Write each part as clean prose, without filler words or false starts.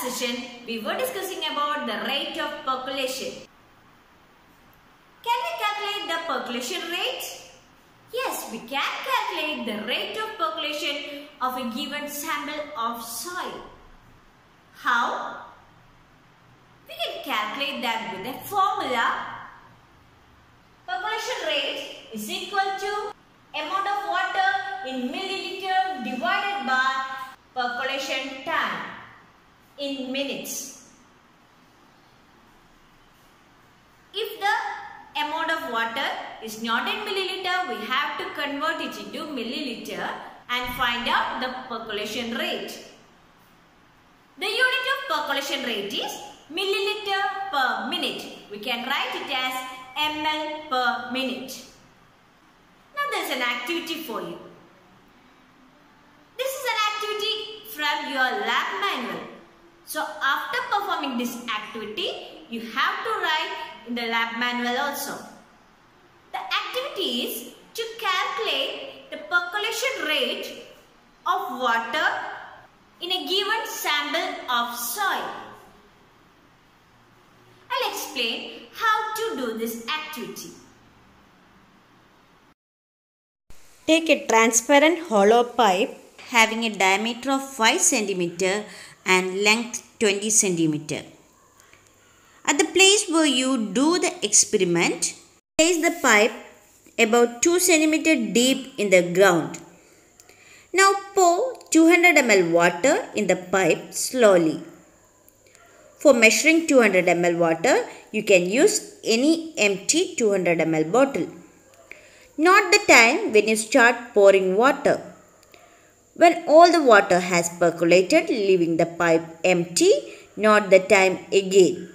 session, we were discussing about the rate of percolation. Can we calculate the percolation rate? Yes, we can calculate the rate of percolation of a given sample of soil. How? We can calculate that with a formula. Percolation rate is equal to amount of water in milliliter divided by percolation time in minutes. If the amount of water is not in milliliter, we have to convert it into milliliter and find out the percolation rate. The unit of percolation rate is milliliter per minute. We can write it as ml per minute. Now there is an activity for you. This is an activity from your lab manual. So after performing this activity, you have to write in the lab manual also. The activity is to calculate the percolation rate of water in a given sample of soil. I'll explain how to do this activity. Take a transparent hollow pipe having a diameter of 5 cm and length 20 cm. At the place where you do the experiment, place the pipe about 2 cm deep in the ground. Now pour 200 ml water in the pipe slowly. For measuring 200 ml water, you can use any empty 200 ml bottle. Note the time when you start pouring water. When all the water has percolated, leaving the pipe empty, note the time again.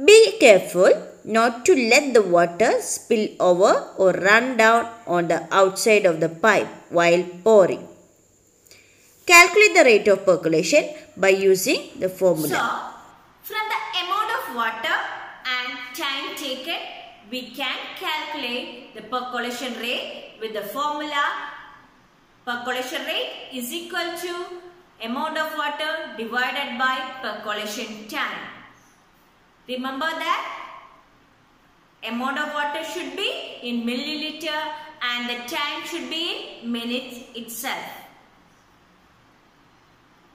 Be careful not to let the water spill over or run down on the outside of the pipe while pouring. Calculate the rate of percolation by using the formula. So, from the amount of water and time taken, we can calculate the percolation rate with the formula. Percolation rate is equal to amount of water divided by percolation time. Remember that amount of water should be in milliliter and the time should be in minutes itself.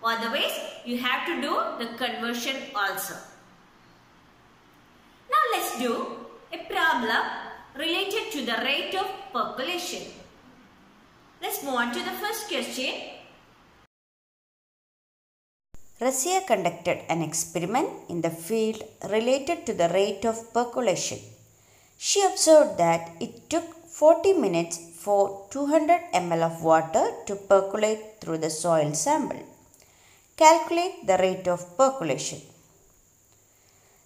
Otherwise, you have to do the conversion also. Now let's do a problem related to the rate of percolation. Let's move on to the first question. Razia conducted an experiment in the field related to the rate of percolation. She observed that it took 40 minutes for 200 ml of water to percolate through the soil sample. Calculate the rate of percolation.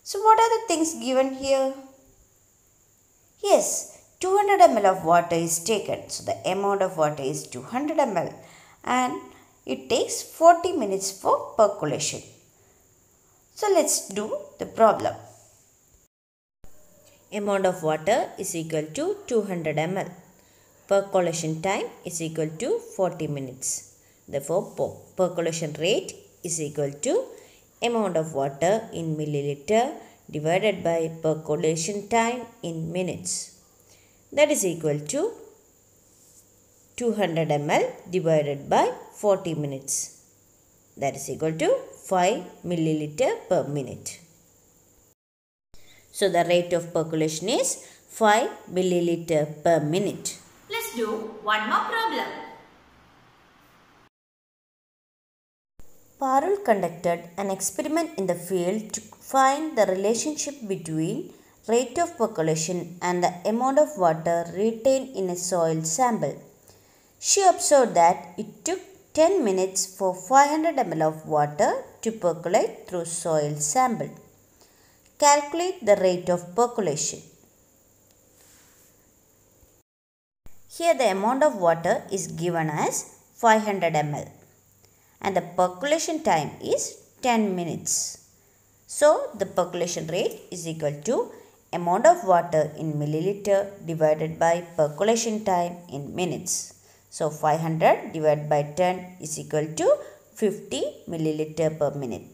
So what are the things given here? Yes, 200 ml of water is taken. So the amount of water is 200 ml and it takes 40 minutes for percolation. So let's do the problem. Amount of water is equal to 200 ml. Percolation time is equal to 40 minutes. Therefore, percolation rate is equal to amount of water in milliliter divided by percolation time in minutes. That is equal to 200 ml divided by 40 minutes. That is equal to 5 milliliter per minute. So the rate of percolation is 5 milliliter per minute. Let's do one more problem. Parul conducted an experiment in the field to find the relationship between rate of percolation and the amount of water retained in a soil sample. She observed that it took 10 minutes for 500 ml of water to percolate through soil sample. Calculate the rate of percolation. Here the amount of water is given as 500 ml. And the percolation time is 10 minutes. So the percolation rate is equal to amount of water in milliliter divided by percolation time in minutes. So 500 divided by 10 is equal to 50 milliliter per minute.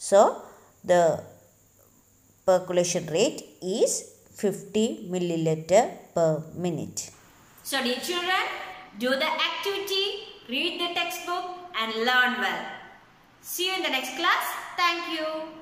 So the percolation rate is 50 milliliter per minute. So dear children, do the activity, read the textbook and learn well. See you in the next class. Thank you.